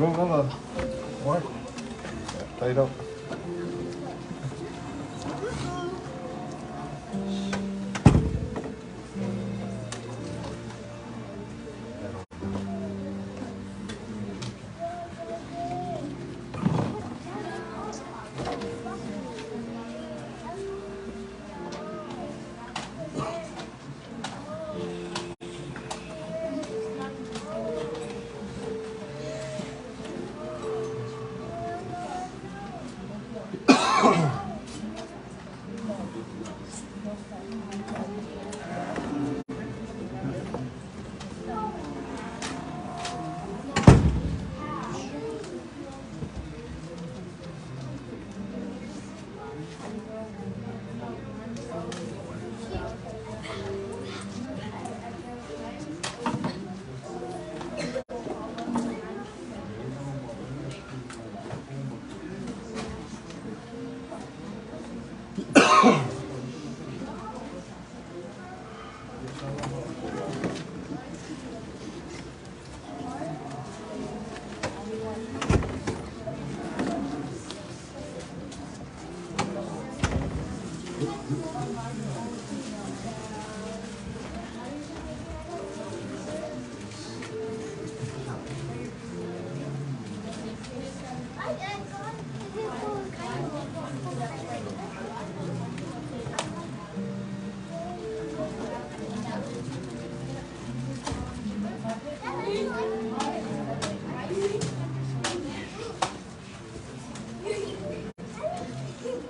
Vâng, đó là ngoài tay đâu.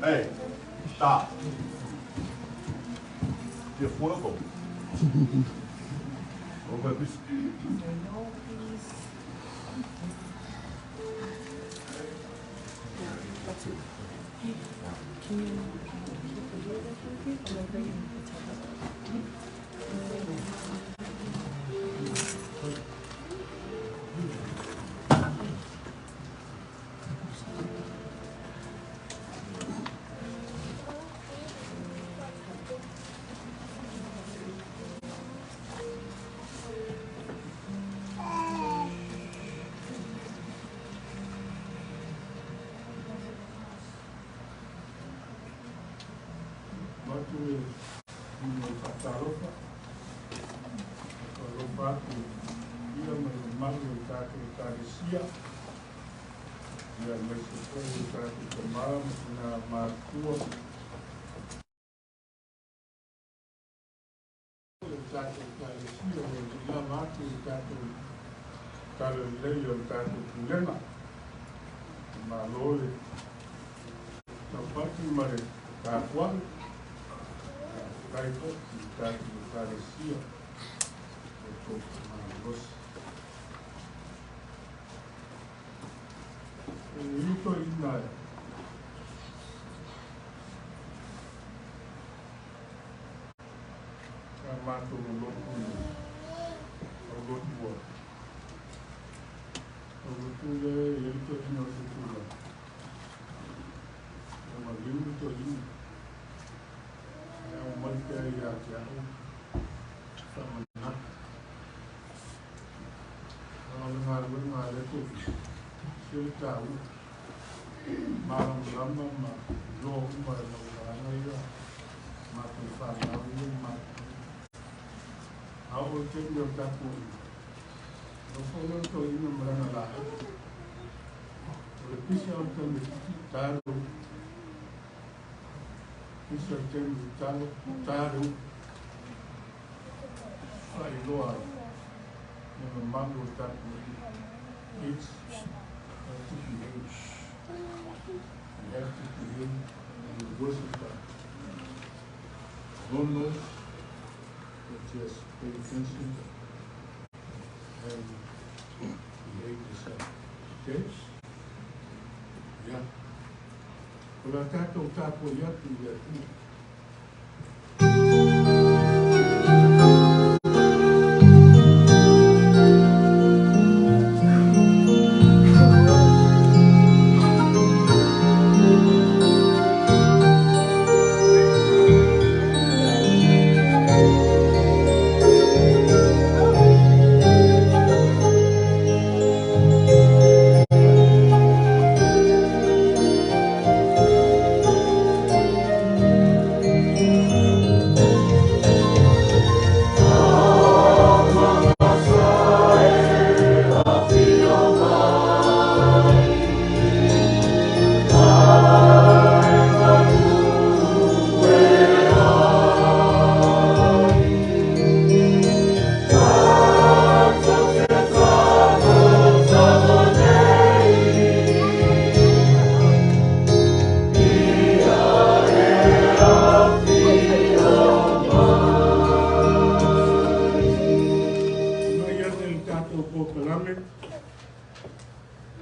Hey, stop. De fuego. Over this. Don't know, but just pay attention and behave yourself. Okay? Yeah. Well, I got to talk with you.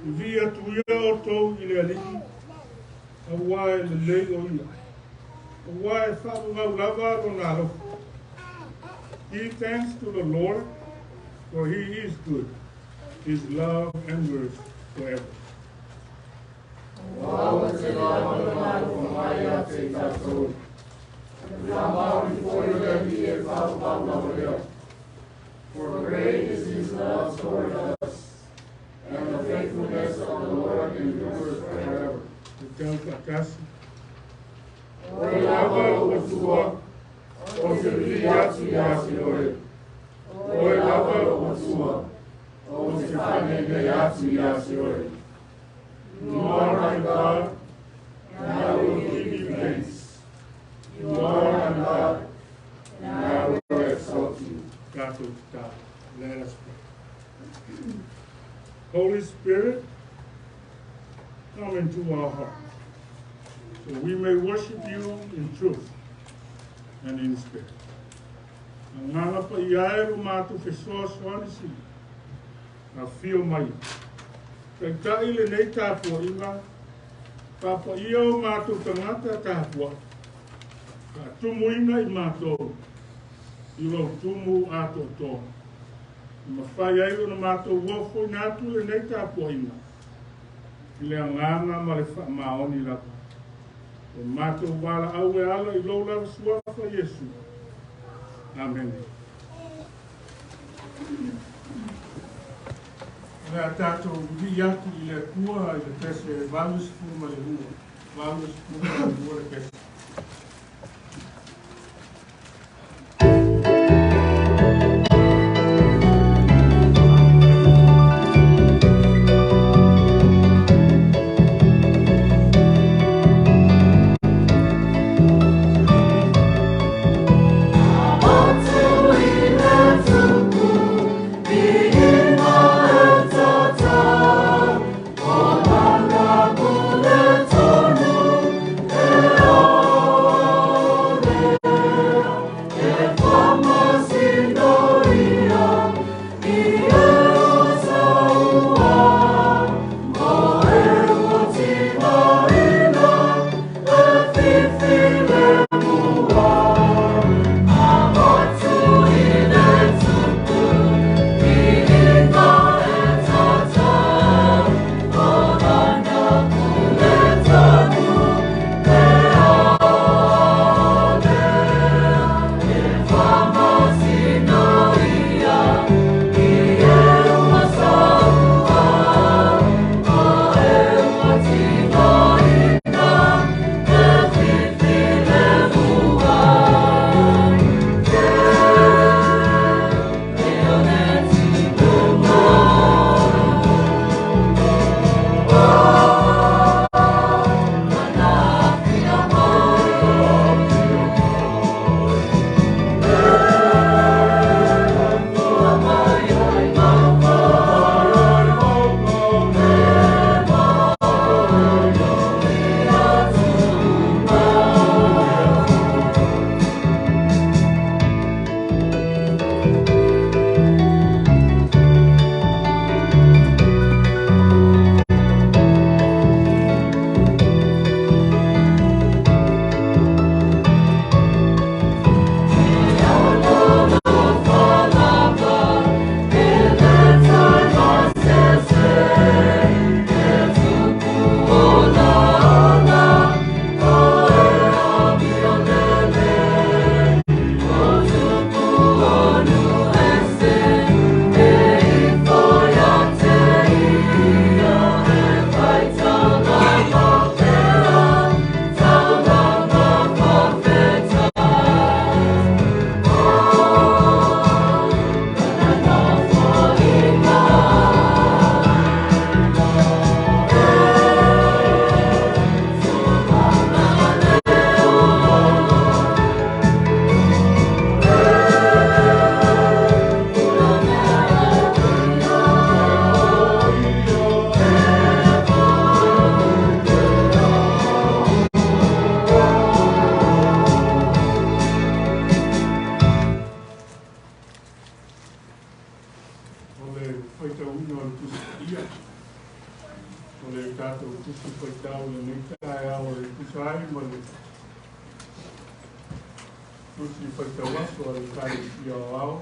via tuia o tau I le aliki, a wae le lei o ia. A wae whaapungau lava o nā lofu. Give thanks to the Lord, for he is good. His love endures forever. Wawa te lava o nā lofu mai a te tātou. Whamau I fōi levi e whaupau lau leo. For great is his love toward us, and the faithfulness of the Lord endures forever. O lava o tua, o te li atu I atu ore. O lava o tua, o te whane me atu I atu ore. You are my God, and I will give you thanks. You are my God, and I will exalt you. Let us pray. Holy Spirit, come into our hearts, so we may worship you in truth and in spirit. Ngana pa iaeru mātu whesoa soanisi, a whio mai. Kai tai le nei tāpua inga, papa ia o mātu tangata tāpua, ka tumu inga I mātou, I rau tumu ato tō. Ma whai airo na mātou wofo I nātu le nei tāpua inga. I le anganga ma le wha maoni lapa. O mātou wala au e ala I lau lava suafa Yesu. Amen. Lea tātou li atu I le kua I le pese valus fu ma le hua. Valus fu ma le hua le pese. o le tātou kusi whaitau le meitai au le kusai ma le kusi whaitau aso a le kai i au au.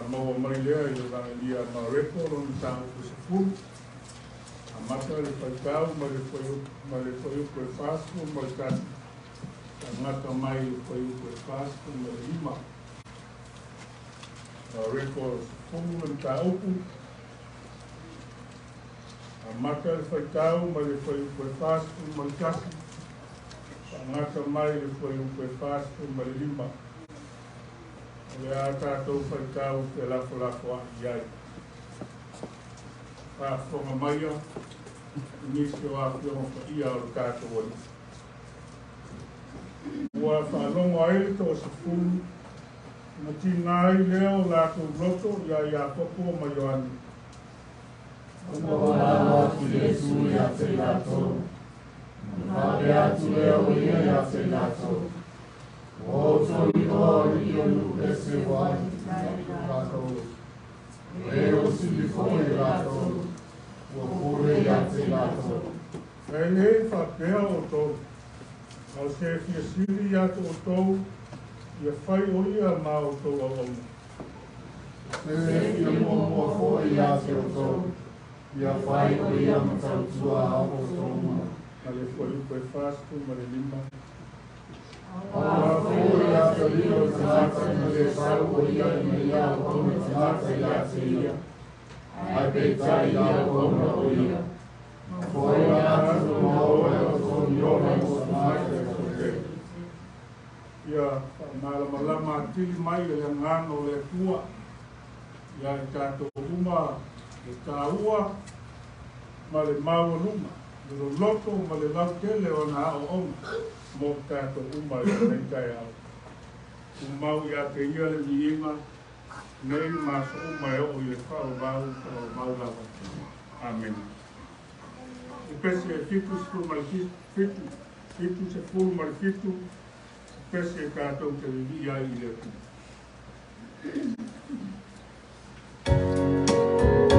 Maua mai lea i le rangalia ma reko lona tāu kusi furu. A mata le whaitau ma le whaiuku e whāsku ma le kasi. A ngata mai le whaiuku e whāsku ma le lima. Reko furu le tāupu. A mata le whaitau ma le whaiuku e whāsku ma le kasi. A ngata mai le whaiuku e whāsku ma le lima. Le a tātou whaitau te lafo a iai. Whāwhonga maia, nisi o a whionga wha ia o le tātou wani. Ua whaalonga aile tō se fulu, na tina ai leo lātou roto ia popo ma Ioani. Ua wāma atu Yesu ia te lātou, hāre atu leo ia te lātou. O tori o ionu e se wani lātou. E o sili fōi lātou, o kore ia te lātou. E le whapea o tōu, au se fia sili atu o tōu, ia whai o ia mā o tōu a omu. Se fia mua fōi ia te o tōu, ia whai o ia matau tua o tōu. Ma le whaiuku e whāsku ma le lima. Ora fōi ia te rio te mata i le sau o ia i me ia o tōme te mata ia te ia. Ai peitai ia o ona o ia. Fōi atu o oe o tōni ona o sa mata e kote. Ia malama tili mai e le ngano le tua. Ia i tātou uma le tāua ma le maunuma. Le loto ma le lautele o na o oma. Mo tātou uma i nei kai au. Umau ia te ia le miinga, nei maso uma e o i le whao mau lawa. Amen. I pesi e fitu se furu mari fitu se furu mari fitu, pesi e tātou te rivi ai i le fitu. Oh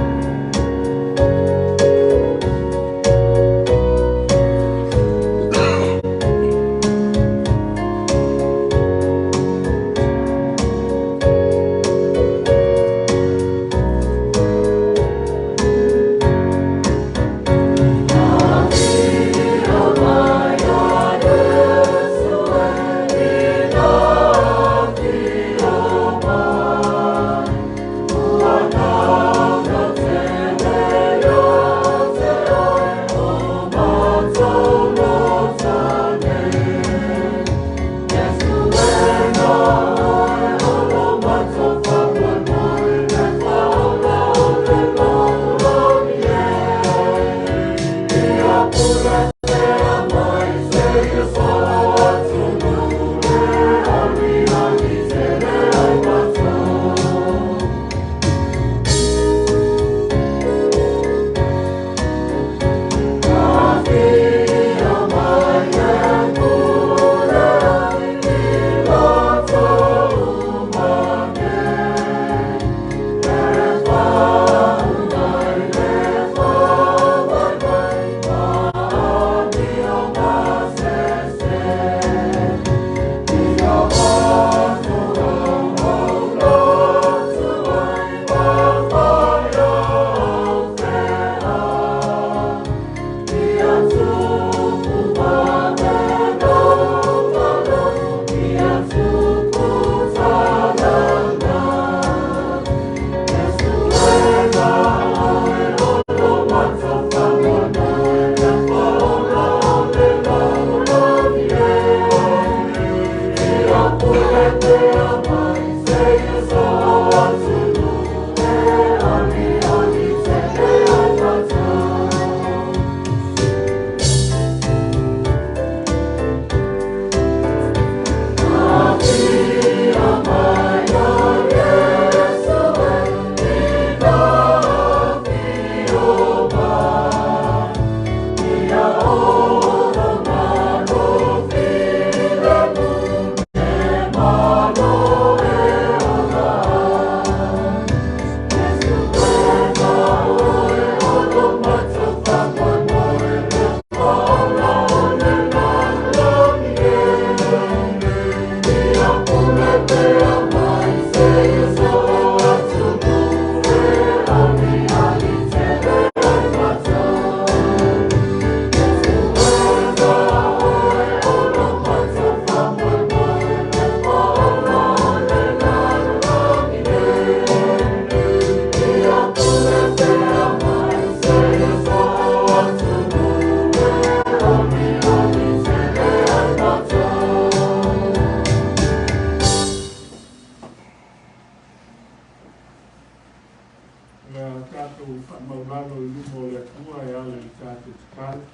whamaulalo I lumo o le atua e ale I tātou tikale,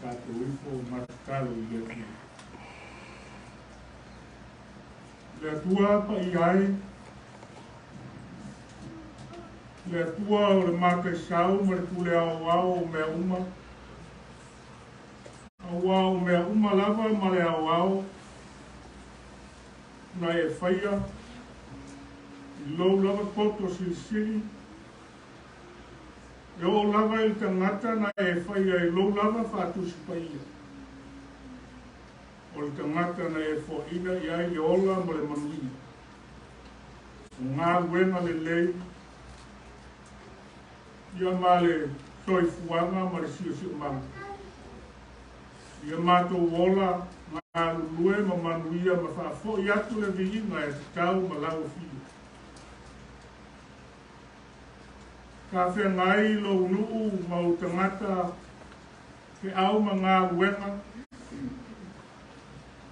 tātou ifo matakalo I le atua. Le atua pa I ai, le atua o le maka sau ma le tule au o mea uma, au mea uma lava ma le au na e whaia, I lou lava poto silisili, e o lava I tangata na e whaia I lou lava whātusi paia. O le tangata na e whoina I ai le ola ma le manuia. O ngā wenga le lei, ia ma le toi fuanga ma le sio manga. Ia mātou ola ngā lue ma manuia ma whaafo I atu le viinga e te tau ma lau whiu. Ka whea ngai lo nuu ma o tangata ke au ma ngā luenga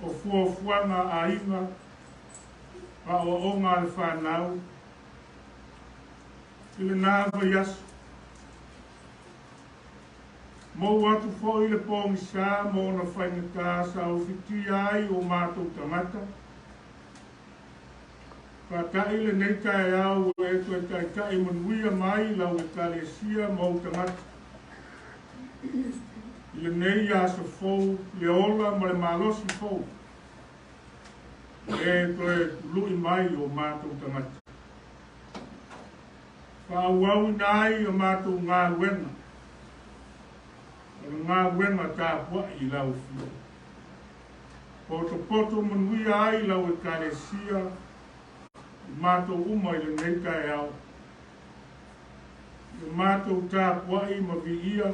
o fuafuanga a inga a o ngā le whanau. I le nāwa yasu. Mou atu fo I le pōngi sā mō na whaingata sa o whiti ai o mātou tangata. Ka tai le nei tae au e tu e tai manuia mai lau e kalesia mō tangata. I le nei aso fou, le ola ma le malosi fou. E tu e lui mai o mātou tangata. Ka au nai o mātou ngā luenga. Ngā wenga tā pua I lau fio. Poto manuia ai lau e kalesia, I mātou uma I le nei tae au. I mātou tā pua I ma vi ia,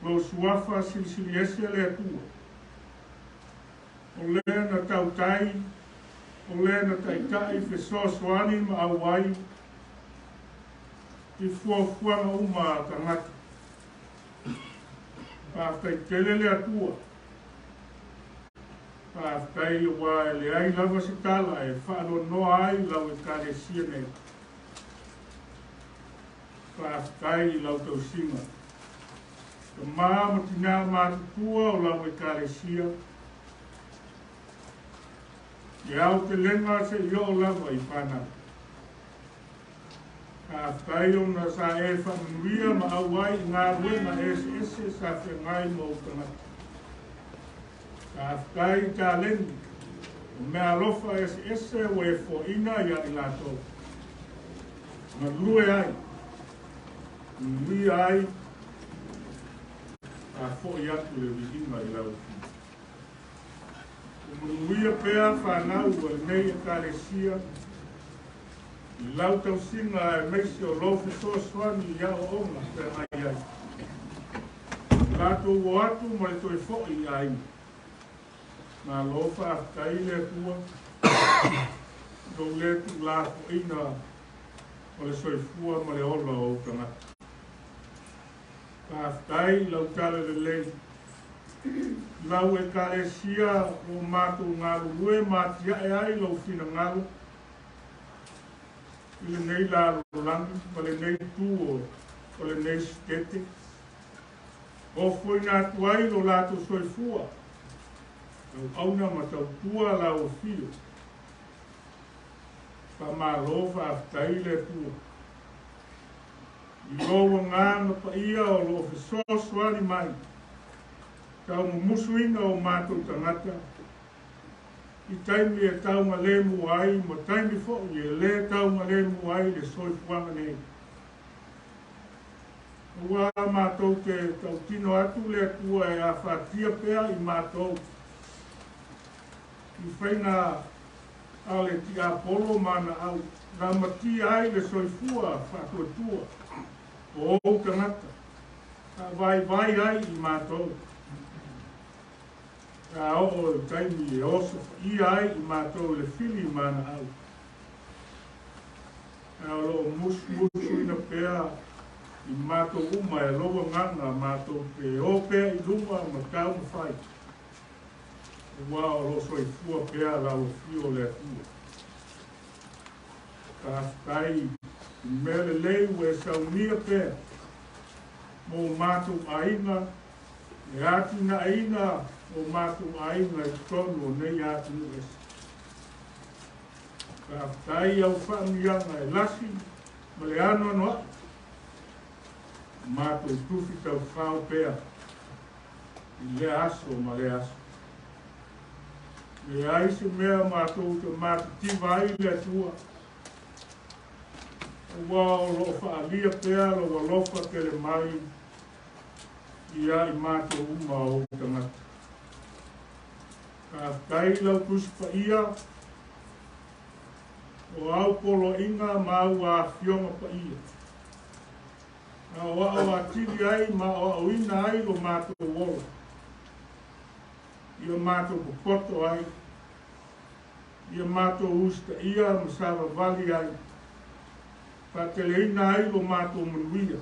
lo suafa silisili ese le atua. O le na tau tai, o le na tai fesoasoani ma awai, I fuafuanga uma tangata. Pāwhai kelele atua. Pāwhai wa le ai lava se tala e whaano noa ai lau e kalesia nei. Pāwhai lau tau singa. Ka maa matina mātutua o lau e kalesia. E au te lenga se io lava I whanau. Pāwhai o na sa e whanuia ma awai ngā wenga ese sa whengai mō tangata. Pāwhai tā lengi, o mea lofa ese o e whoina ia I lātou. Ma lue ai, nui ai, a whoi atu le vihinga I lau. O manuia pēa whanau o nei e kāresia, I lau tau singa e meisi o lofi soa swani I ao onga pe ai ai. Lato o atu ma le toi fo'i ai. Nā lofa aftai le tua. Do le tu la fo'ina o le soifua ma le ola o tangata. Ka aftai lau tale le lei. Lau e ka e sia o mātou ngā lue mātia e ai lau fina ngalo. I le nei la rolangi, ma le nei tu o le nei skete. O foi nā tuai lo lato soifua. Au auna ma tau tua la o fio. Pa mā lofa aftai le tua. I loa ngāna pa ia o lo fesoasoani mai. Tau musuina o mātou tangata. I taimi e tau ma le mu ai, ma taimi fo I e le tau ma le mu ai le soifuanga nei. Ua mātou te tau tino atu le tua e a whatia pēa I mātou. I whaina ale ti a polo mana au, nā mati ai le soifua whatua tua. O au tangata. Ka vai ai I mātou. Ka o taimi e oso I ai I mātou le fili mana au. Ka o musu ina pēa I mātou uma e loa nganga mātou te o pēa I luma ma tau ma whai. Ua o lo soifua pēa lau fio le atua. Ka aftai Mele lei ue saunia pēr. Mō mātou ainga, e ati na aina o mātou ainga e tonu o nei ati no esi. Ka tai au whaamianga e lasi, ma le ano anoa. Mātou tufi tau whao pēr. I le aso ma le aso. Le aise mea mātou te mātou ai le tua. Ua o lo whaalia pēr o wa lofa ke le mai ia i mātou uma o tangata. Ka kai lau kuspa ia o au polo inga mau a fionga pa ia. Na o au atiri ai ma o au ina ai lo mātou wola. Ia mātou pupoto ai. Ia mātou usta ia masawa vali ai. Pa te le ina ai lo mātou manuia.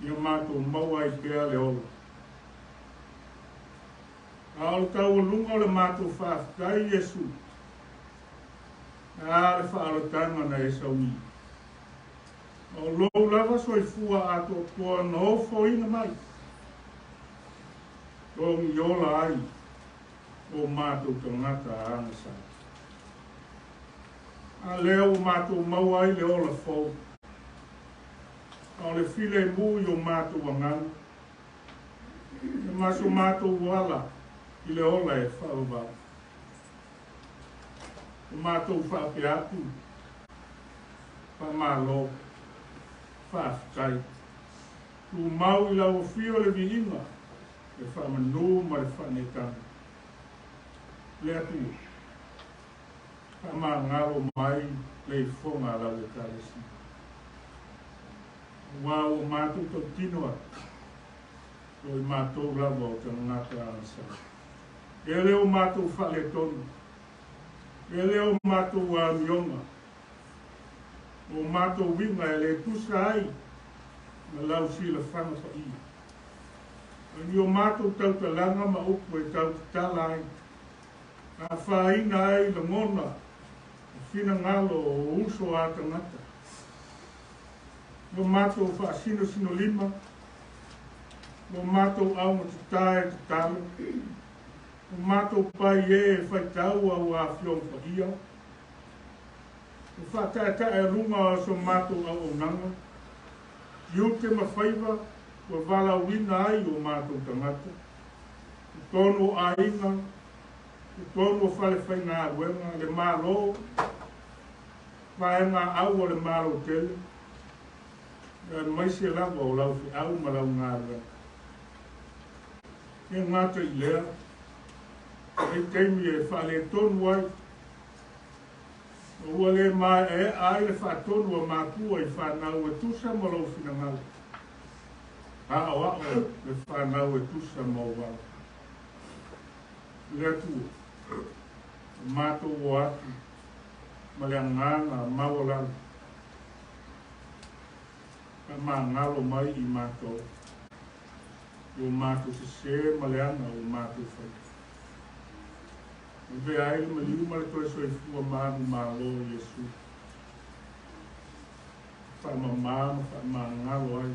Ia mātou maua i pēr le ola. Aole tau o lunga le mātou whaaftai Yesu. Le whaalatanga na e sauni. O lou lava soifua ato koa na ofo ina mai. Tongi ola ai o mātou tangata anga sa. A leo mātou mau ai le ola fau. O le file mui o mātou wangana. E maso mātou wala i le ola e whaubau. O mātou whaape atu. Whamalo. Whaafikai. Tu mau i lau fio le vihinga. E whamanu ma le whanekanga. Le atu. Whama ngaro mai le fonga lau e karesi. Wa o mātou tau tinoa. O i mātou lava o tangata anasa. E leo mātou whale tonu. E leo mātou a mionga. O mātou winga e le tusa ai. Na lau si le whanga sa i. Ani o mātou tau talanga ma upu e tau tala ai. A whaina ai le ngona. Whina ngalo o uso a tangata. No mātou whaasino sino lima. No mātou au ma te tae te talo. No mātou pai e whai tau au a whiong pa ia. No whaatae runga so mātou au o nanga. Iu te mawhaiva, wa wala wina ai o mātou tangata. O tono a inga, o tono whale whai ngā ruenga, le mālo, whaenga au o le mālo tele. Mai se lava o lau fi au ma lau ngā ruenga. E ngāta i lea, e teimi e whale tonu ai. O ua le mai e ai le whaatonu a mākua i whanau e tusa ma lau fina ngau. Hao ao le whanau e tusa ma o wau. Lea tua, mātou o atu, ma le anganga maua lau. Ka mā ngalo mai i mātou. I o mātou se ma le anga o mātou whai. Ve ai ma liu ma le toi soifua mānu mālo Yesu. Whamamama, whamangalo ai.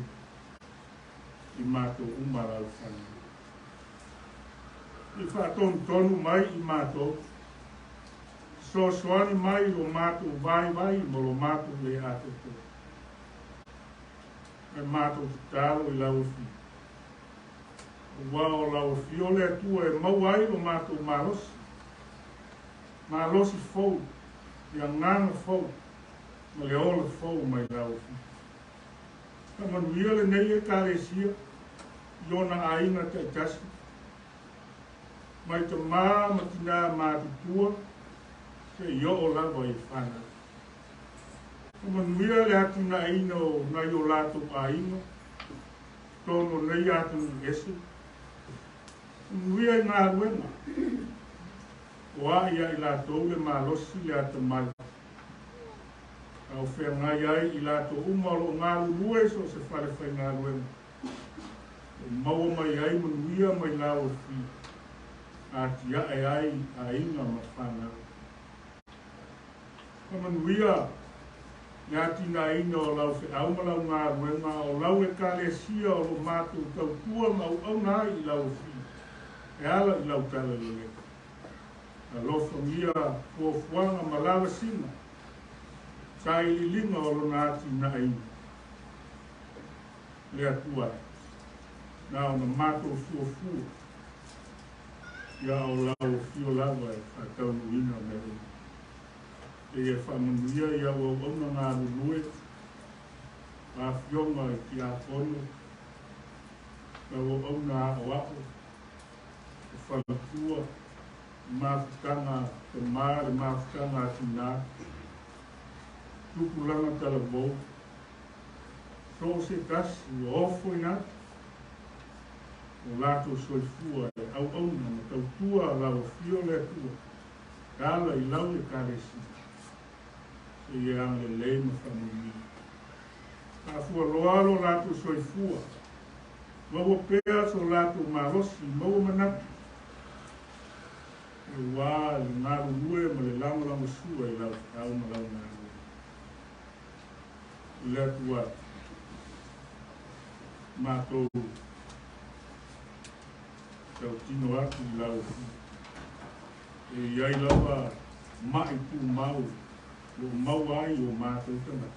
I mātou umara au whani. I whaatonu tonu mai i mātou. Soani mai o mātou vai mo lo mātou le ato to. E mātou te tālo i lau fi. Wao lau fi o le atua e mau ai o mātou mālosi. Mālosi fau, i a nganga fau, ma le ola fau mai lau fi. Ka manuia le nei e kāresia, i ona aina te tasi. Mai te mā matina mātutua, se i o lava i whana. Ka manuia le atu na aina o nai o lato aina, tono nei atu ni ese. Manuia i ngā ruenga. Wa ia i latou le malosi le ata mai. Au whea ngai ai i latou umaro ngā lulue so se whare whai ngā ruenga. Maua mai ai manuia mai lau fi. Ati ai a inga ma whana. Ka manuia Ngā tina ina o lau whi au malau ngā ruenga o lau e kālesia o lo mātou tau tua mau au nā I lau whi. E ala I lau tala le. A lofa mia kua fuanga malawa sina. Kai li linga o lo ngā tina ina. Le atua. Nā o na mātou fuafua. Ia o lau fio lawa e whakau ina me ina. E whamanuia ia o ona ngā rurue, a whionga I ki a kono, na o ona o ako, o whalatua, māwhitanga te māre, māwhitanga ati nā, tupulanga tala bou, CCCAS o ofo I nā, o lato soifua e au ona na tautua lau whio le tua, kāla I lau e kāresi. E ange lei ma whamuni. Ka fua loalo lato soifua. Maua pēa so lato marosi, maua manatu. E wā, le ngāru nue ma le lama sua I lau au ma lau ngāru. Le atua. Mātou. Tau tino atu I lau. E iai lawa mai tu mau. O mau ai o mātou tana.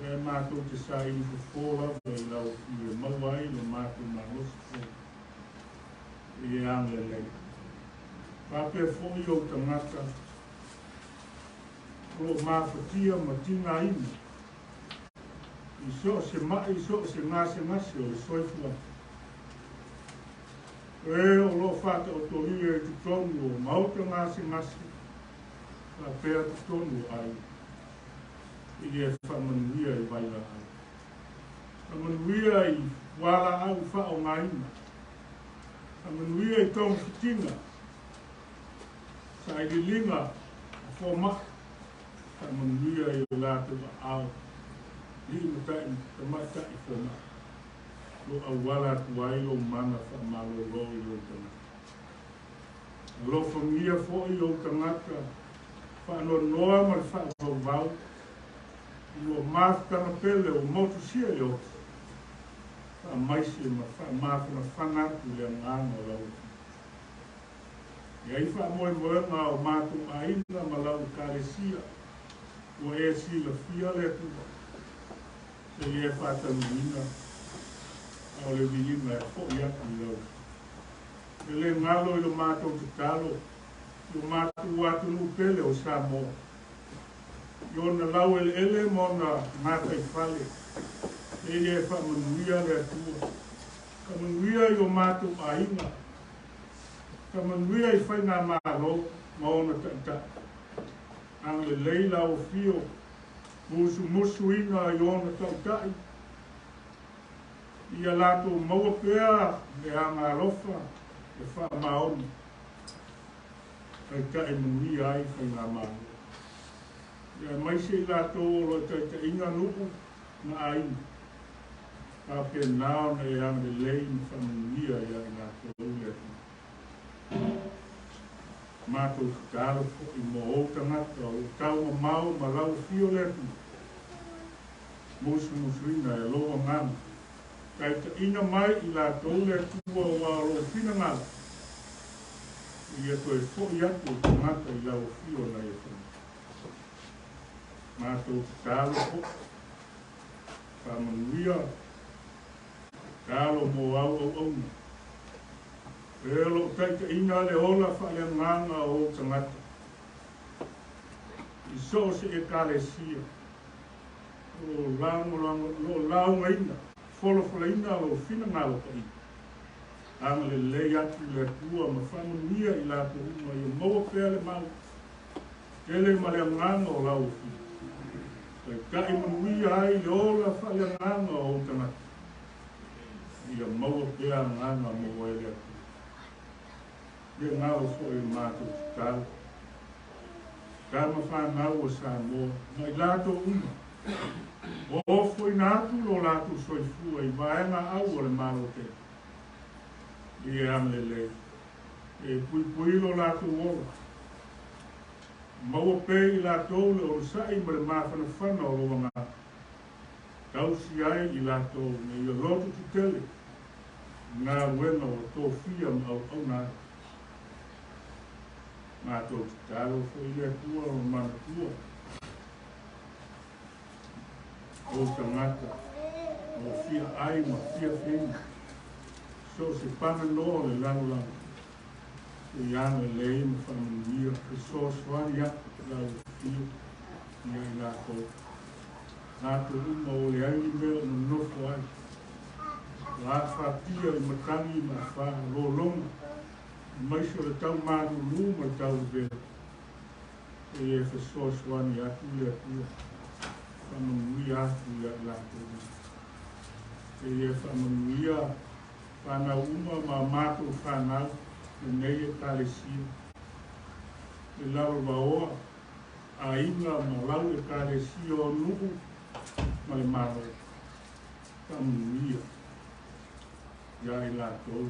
E mātou te sa I fōla I lau I mau ai o mātou marosi. E ange lei. Pāpea fōi o tangata. O māwhatia ma tina ina. I so se mai, I so se ngase ngase o soifua. E o lo whata o tori e tu tonu o mauta ngase ngase. A pēr tonu ai. I e whamanuia I waila ai. Whamanuia I wala au whao ngaina. Whamanuia I tōng whitinga. Sa I linga a whoma. Whamanuia I lātu a au. Li matai tamata I whoma. Lo a wala tuai o mana whamalo roi o tangata. Lo whangia fōi o tangata. Whano noa ma le whao vau. Ilo māwhitanga pele o motu sia I o. Wha maise ma māwhina whanatu le ngāna o lau. Ia I wha moe moenga o mātu aina ma lau kāresia. O e si la fia le tua. Se e whatanu ina. Au le viina e hoi atu I lau. E le ngalo I lo mātou te talo. Yo mātu atu nu pele o Samoa. Yo na lau ele mo na ngata I whale. E e whamanuia le atua. Kamanuia yo mātu ainga. Kamanuia I whainga mālo ma ona taita. Ang le leila o fio. Musu ina I ona tautai. Ia lato maua pea le anga alofa. E wha maoni. Ai ka e mui ai whai ngā mālo. Ia mai se lato o te inga nuku na aina. Ka pe nao na e anga lei na whamuia ia ngā tōule. Mātou kāro fo I mo o tangata o tau ma mau ma lau fio letu. Musu ina e loa ngana. Kai ta ina mai I la tōule tua o alo fina ngala. Ia koe fōi atu tangata I lau fio na e whana. Mātou kālo fo. Whamanuia. Kālo mō au. E lo taita ina le ola whale nganga o tangata. I so se e kālesia. O launga ina. Wholofola ina o whina ngalo ka ina. Anga le lei atu le tua ma whamunia I la tuhuma I maua pēa le mau. Ele ma le nganga o lau whina. Kai kai manuia ai le ola whale nganga o tangata. Ia maua pēa nganga mo ele atu. Ia ngao so I mātou tāu. Kama whanau o Samoa. Mai lato uma. O foi natu lo lato soifua I vaenga au o le malo te. I amlele. E pui lo lato ola. Maua pei la tau le o sai ma le mawhanawhana o roa ngā. Tausi ai I la tau me I loto tu tele. Ngā wena o tō fia ma au nā. Ngā tō te taro fo I le kua o mana kua. O tangata. O fia ai ma fia whenga. So se pana noa le lano lano. E yana lei ma whamanuia. E so swani atu lau fio. Ia I la tau. Ngā tō uma o le aini mea no nofo ai. La whatia I matangi ma wha rolonga. Maisha le tau mānu luma le tau vela. E e whasoa swani atu le atua. Whamanuia atu ia la tau. E e whamanuia whana uma ma mātou whanau. Le nei e kālesia. Le lau waoa. A inga ma lau e kālesia o nuku. Ma le maro. Whamanuia. Ia I lātou.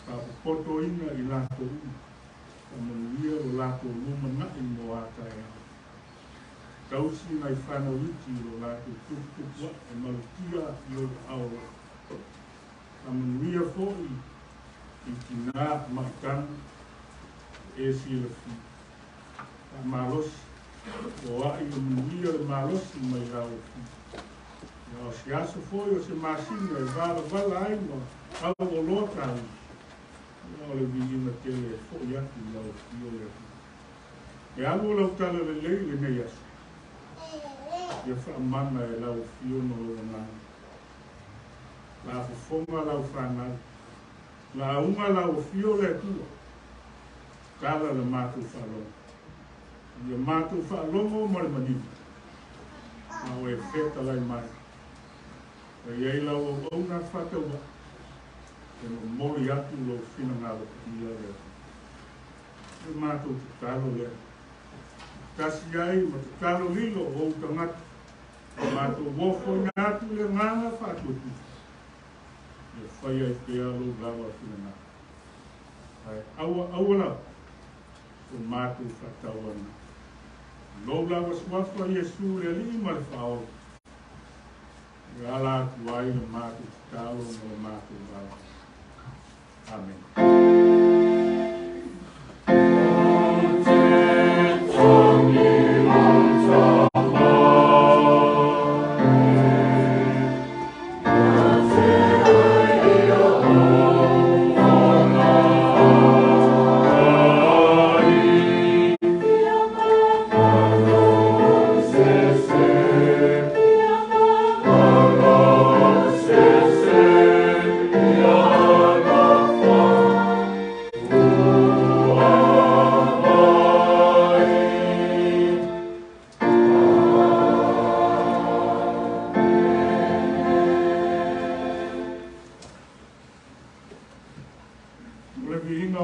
Ka poto ina I lātou. Whamanuia o lātou luma nai mo ātai au. Tausi nai whanawiti o lātou tukutukua e malutia I o aura. Whamanuia fōi I tina maitanga e sila fi. Ka malosi. O ai o manuia le malosi mai rau fi. O se aso foi o se masina e vala ai ma au o loa tau. O le vijina tele e foi atu lau fio le atu. E alu lau tala le lei le nei aso. Ia whaamana e lau fio no o nana. La fofonga lau whanau. La unga lau fio le atua. Tala le mātou whalonga. Ia mātou whalonga o marimanima. Au e wheta lai mai. E iei lau o ngā whataua. E no mori atu lo whina ngā wakia lea. E mātou te talo lea. Tasi ai ma te talo lilo o tangata. E mātou wofo ngā atu le ngāna whatuatu. E whai ai pēa lo gawa whina ngā. Ai aua lau. O mātou whataua ngā. Lo lawa swafa Yesu le li ma le whaola. Ala tuai le mātou talo mo le mātou wala. Amen. Ina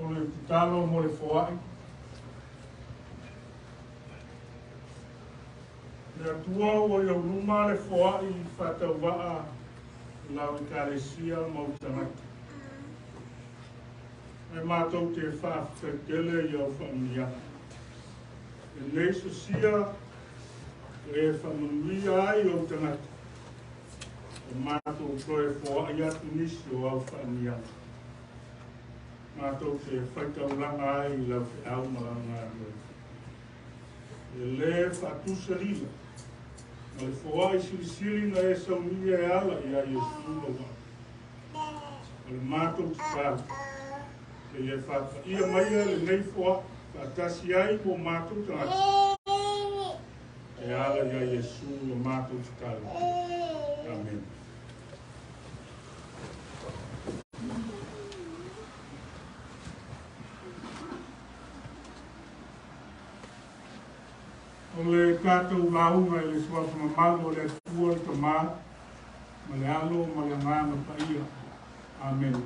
o le talo mo le foai. Le atua o i au luma le foai whatau waa lau i kāresia mautanaki. Ai mātou te whawhakele i au whamia. E nei so sia e whamanuia ai au tangata. E mātou koe foai atu nisi o au whamia. Mātou te whaitauranga ai i lau te au maranga ai. E le whatusalila. Ma le foai silisili na e saunia e ala i a Iesu loa. Ma le mātou te tāu. E le whawhaia mai le nei foa. Whatasi ai po mātou te ati. E ala i a Iesu lo mātou te tāu. Amen. O le kātou launga i le suafa mamalu o le atua i ta mā, ma le alo, ma le ngāna paia. Amen.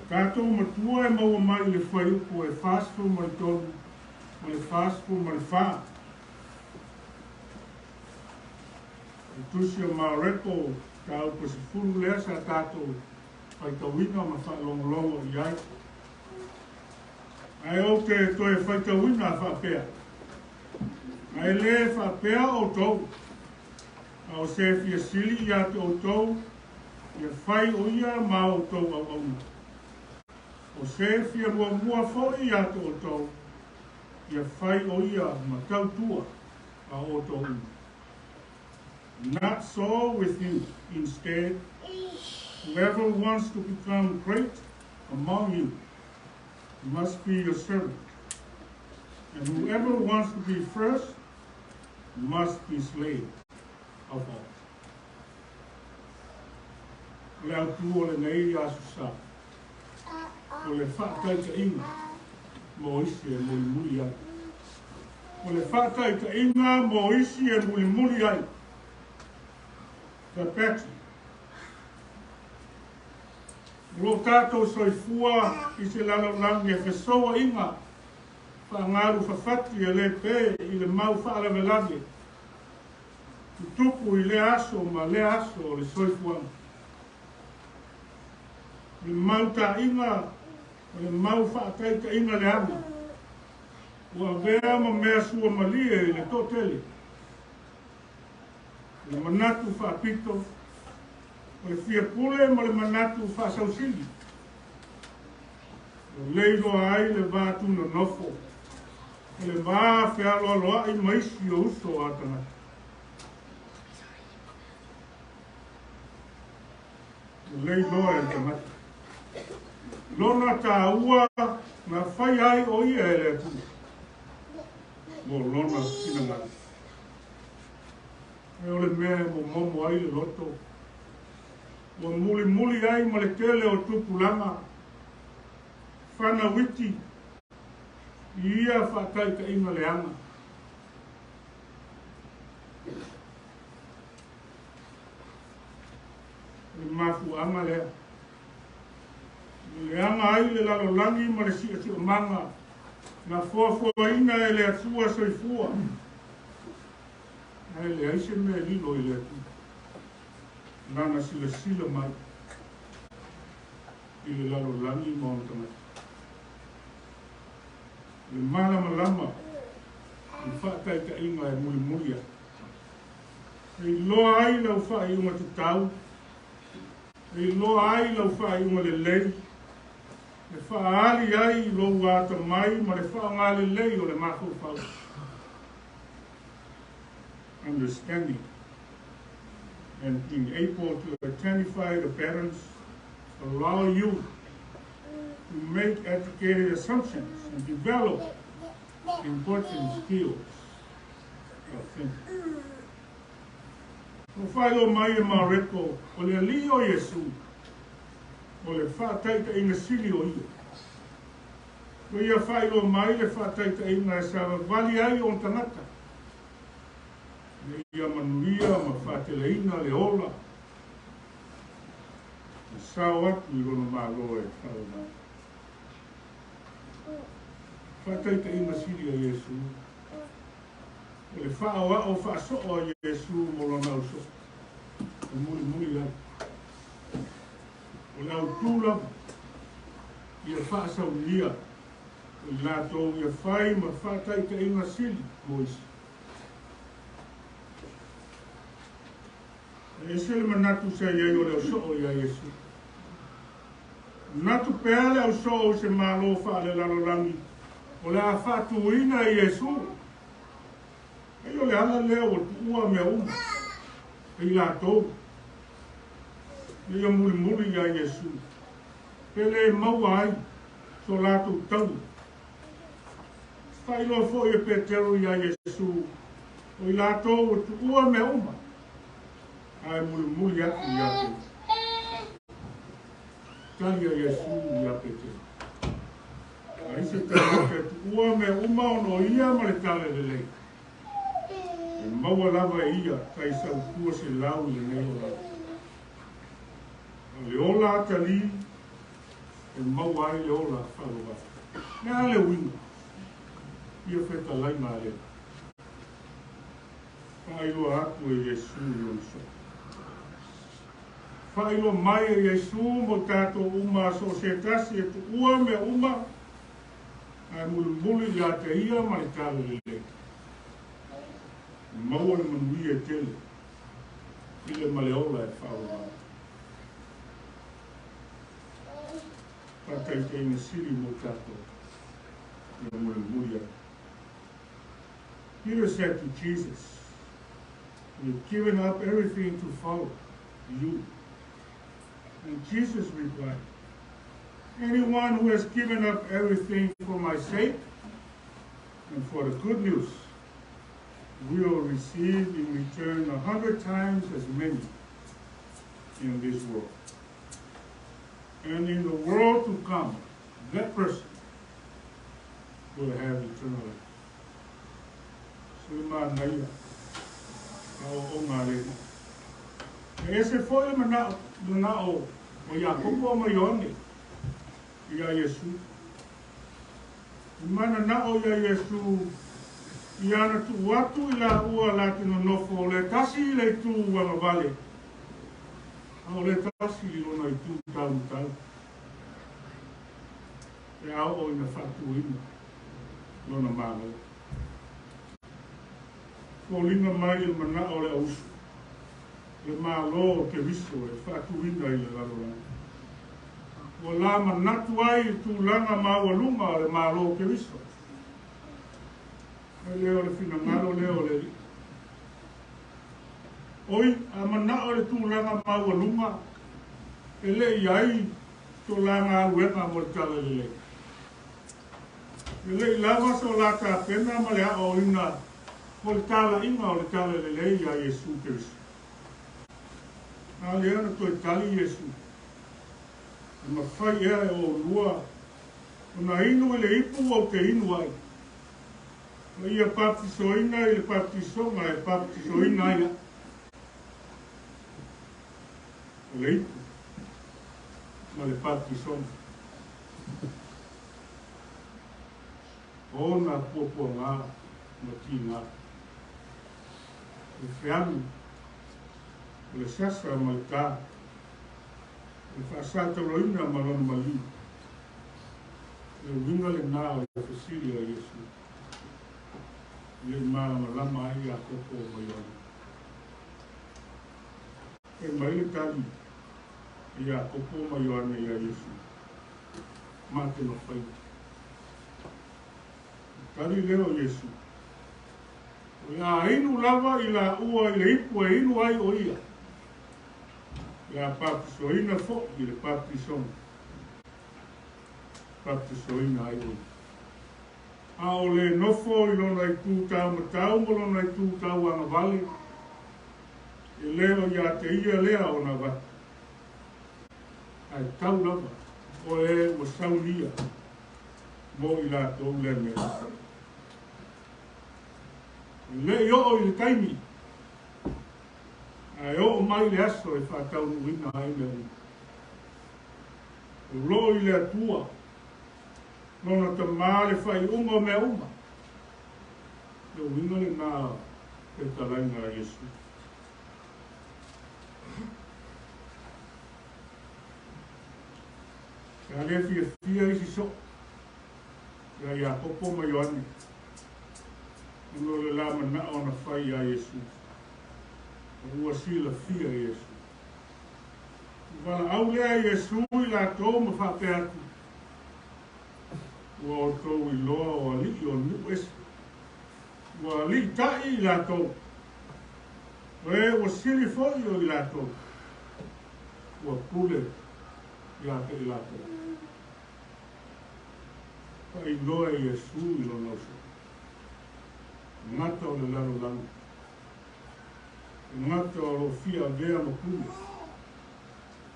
Kātou matua e maua mai le whaiupo e whāsfu ma le tonu, ma le whāsfu ma le whā. E tusi o mā repo, ka au pa se furu lea sa tātou, whai tawina ma whaelongolongo i ai. Ai o te toe whaitawina whapea. Ai le whapea o tau. Au se fia sili i ate o tau. Ia whai o ia ma o tau au auna. O se fia mua fo i ate o tau. Ia whai o ia ma tau tua a o tau. Not so with you. Instead, whoever wants to become great among you must be your servant. And whoever wants to be first must be slave of all. Le atu o le nei asu sa. O le whaataita'iga mo isi e mulimuli ai. O le whaataita'iga mo isi e mulimuli ai. Ka peti. Lo tātou soifua i se lalaulangi e whesoa inga whaangaru whawhati e le pē i le mau whaalavelage. Tutupu i le aso ma le aso o le soifuanga. Le mau tā inga o le mau whaataita inga le anga. Ua vea ma mea sua malie i le tōtele. Le manatu whaapito. O le fia pule ma le manatu whaasausili. O leiro ai le vātu no nofo. O le vā whialoa loa i maisi o uso o atanga. O leiro e tamata. Lona tā ua na whai ai o ia e le atu. Mo lona kina ngā. E o le mea mo momo ai le loto. O mulimuli ai ma le tele o tupulanga. Whana witi. Ia whaataita'iga le anga. Le mafu anga lea. Le anga ai le lalolangi ma le sia manga. Na fuafuaina e le atua soifua. Ai le aise me lilo i le atua. Nana sila mai i le lalolangi ma ona tamata. Le malama i whaataita'iga e mulimulia. E loa ai lau whaiunga te tau. E loa ai lau whaiunga le lei. Le whaali ai i lou ata mai ma le whaangale lei o le mako whau. Understanding. And being able to identify the patterns allow you to make educated assumptions and develop important skills of thinking. O whaelo mai e mareko o le ali o Iesu o le whaataita'iga sili o ia. O ia whaelo mai le whaataita'iga e sa vali ai o tangata. Ia manuia ma whaateleina le ola. sao atu I rono malo e whao mai. Faafa'ita'iga sili a Iesu. O le whaawa o whaaso'o a Iesu mo lona uso. E mulimuli ai. O le au tūla ia whaasaulia. O I lātou ia whai ma faafa'ita'iga sili mo isi. E se le manatu sa iai o le uso'o ia Iesu. Natu pea le uso'o se malo whaalelalolangi. O le a whaatuina I Iesu. E o le ala lea o tuua mea uma. E I lātou. E ia mulimuli ia Iesu. Pe le maua ai. So lātou tau. Whailo fo I Petero ia Iesu. O I lātou o tuua mea uma. Ai mulimuli atu ia te. Tali a Iesu ia Petero. Ai se tala ke ua me uma ono ia ma le tala le lei. E maua lava ia kai sa ukua se lau le nei o lau. Le ola atali e maua ai le ola whaloa. Nea le winga. Ia wheta lai ma le. Whailo atu e Iesu I onso. Whailo mai e Iesu mo tato uma so se tasi e tu ua me uma. Ai mulimuli ia te ia ma le tala le le. Maua le manui e tele. I le maleola e whaola. Faafa'ita'iga sili mo tato. Ia mulimuli ai. Peter said to Jesus, "We've given up everything to follow you." And Jesus replied, "Anyone who has given up everything for my sake and for the good news will receive in return 100 times as many in this world. And in the world to come, that person will have eternal life." Sima naya, au ngare. Ese foi mana o Iakopo ma Ioane. Ia Iesu. Mana na o ia Iesu. Ia na tu watu I la ua la tino nofo. Le tasi le tu wanga vale. O le tasi I lona I tu tau tau. E au o ina fatu ina. Lona malo. Ko linga mai I mana o le ausu. Le malo ke viso e fatu ina I le lalolanga. O la manatu ai tūlanga mawalunga le malo ke viso. E leo le finangalo leo le li. Oi, a manao le tūlanga mawalunga. E le iai tūlanga aluenga mo le tala le le. E le ilawa so la ta pena ma le ao ina mo le tala inga o le tala le le ia Iesu ke viso. A le ana toi tali Iesu. Ma fai ea e o lua. O na inu I le ipu o te inu ai. O ia baptisoina I le baptisonga e baptisoina ia. O le ipu. Ma le baptisonga. O na pupua ngā. Ma ti ngā. O whianu. O le sasa ma le tā. E whaasātaloina ma lona mali. E winga le nā o e whasiri a Iesu. I mālama lama ai a koko o Ioane. E mai le tali I a koko o Ioane I a Iesu. Mā te no whai. Tali leo Iesu. O ia inu lava I la ua I le ipu e inu ai o ia. La baptisoina fo I le baptisong. Baptisoina ai oi. A o le nofo I lona I tūtau matau mo lona I tūtau anga vale. E leo ia te ia lea o na wata. Ai tau lava. O e o saulia. Mo I la tau le mea. Le I o I le taimi. Ai o mai le aso e whātau nuina ai le. lo i le atua, nona ta male fai uma me uma. Le winga le nā e tarainga a Yesu. Ka le fia isi so, ka ia popo ma Ioane, ino le lama na o na fai a Yesu. Ua sila fia Yesu. Wala au lea Yesu i la tō ma whape atu. Ua o tō i loa o ali o nu esu. Ua li tai i la tō. Ua sili foi o i la tō. Ua pule i ate i la tō. Pa i loa Yesu i lo nauso. Ngata o le lalo lalo. Ngata o lo fia vea ma pule.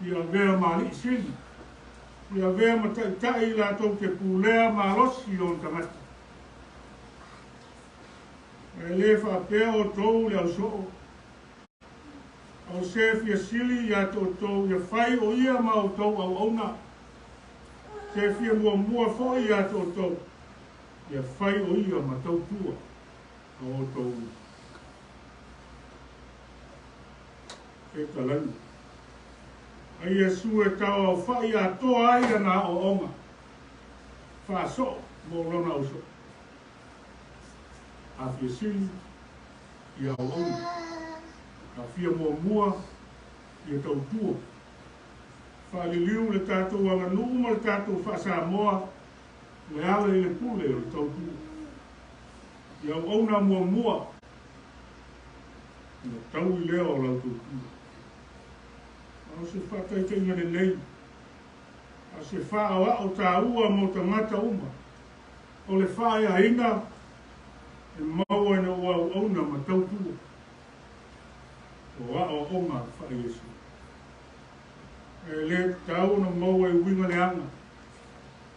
Ia vea mali sili. Ia vea ma tai la tau ke pulea ma rosi o tangata. E le whapea o tau le au soo. Au se fia sili ia tau ia whai o ia ma o tau au auna. Se fia mua fo ia tau. Ia whai o ia ma tau tua. O tau. E talani. A Yesu e tau au whai a toa ai ana o onga. Wha so, mo rona au so. A fia sili, i au onga. A fia mua, i tau tua. Wha li liu le tātou anga numa le tātou wha sa moa. Le ala i le pule o le tau tua. I au onga mua. Ina tau i leo o lau tau tua. O se whataitenga le nei. A se whaoa o tā ua mo ta ngata uma. O le whae a inga. E maua ina ua auna ma tautua. O a o onga whae Yesu. E le tau na maua i winga le anga.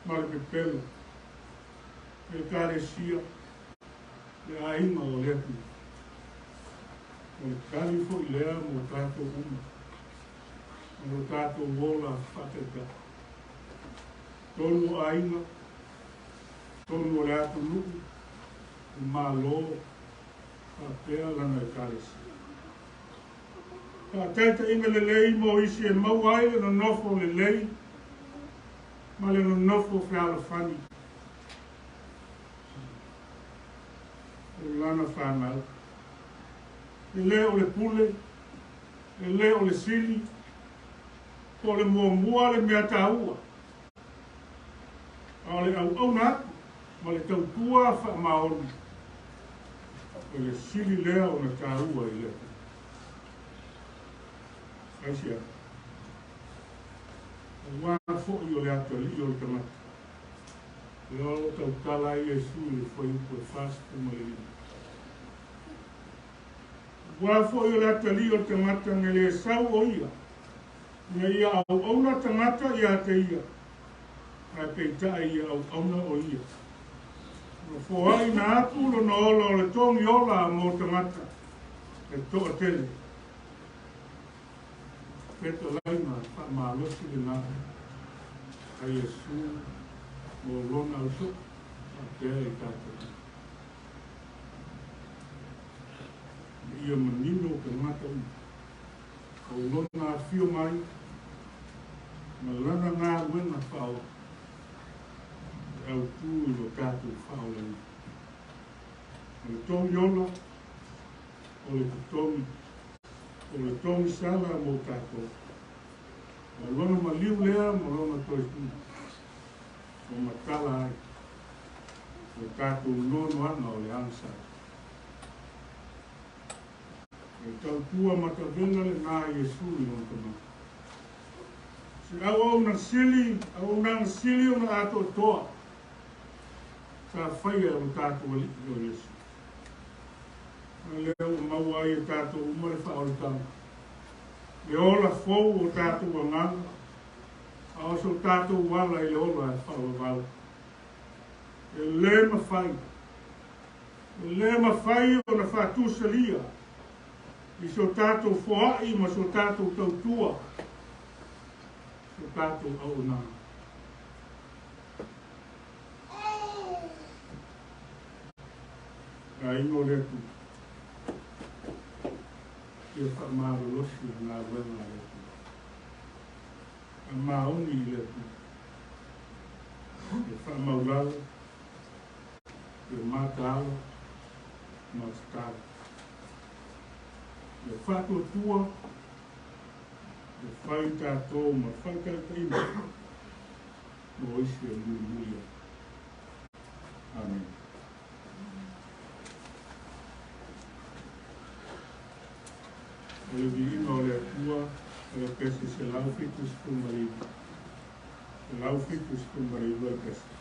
Ma le pepelo. Le kare sia. Le a inga o le atu. O le kalifo i lea mo tātou uma. Mo tātou wola whaketa. Tonu ainga, tonu o le atu nuku, o malo, whapea lana e karesi. Ka taita inga le lei mo isi e mau ai le no nofo le lei, ma le no nofo whiala whani. O lana whanau. Le le o le pule, le o le sili, o le mua le mea tāua. O le au nāku, ma le tautua wha maori. O le sili lea o na tāua i lea. Aisia. O wāna fo i o le atu ali i o le tamata. Le o tau tala i Yesu le fwai upo e fāsitu ma le lina. Wā fo i o le atu ali i o le tamata me le sau o ia. Ia ia au auna tangata ia te ia. Ai peitai ia au auna o ia. No fōai na aku lo na ola o le tongi ola mo tangata. E toa tele. Peta laina wha malosi le nā. Ai Yesu mo lona au so. A pēa i tātou. Ia manino ke ngata una. O lona fio mai. Ma lana ngā wena whao. Au tū i lo tātou whao lana. O le tongi ola, o le tutongi, o le tongi sala mo tātou. O lona ma liu lea, ma lona toi tū. O ma tala ai. O tātou nono ana o le ansa. E tau tua matavenga le nā Yesu i lo tamata. Se au na sili o na ato toa. Sa whaia o tātou ali o Yesu. Leo maua ai tātou umare whaoritanga. Le ola fou o tātou anganga. A oso tātou wala i le ola e whaoritanga. E le mawhai. E le mawhai o na whātusalia. I so tātou whoai ma so tātou tautua. So tātou au nā. Ngā ingo le tu. Ia whamarolosi ngā wenga le tu. A maoni le tu. Ia whamaurau. Ia mātalo. Mātalo. Ia whatotua. Ia whai tātou ma whaikaitaina. Mo isi a mulimuli. Amen. Ole vino le atua, ole pese se lau fitus kumari. Se lau fitus kumari ua pese.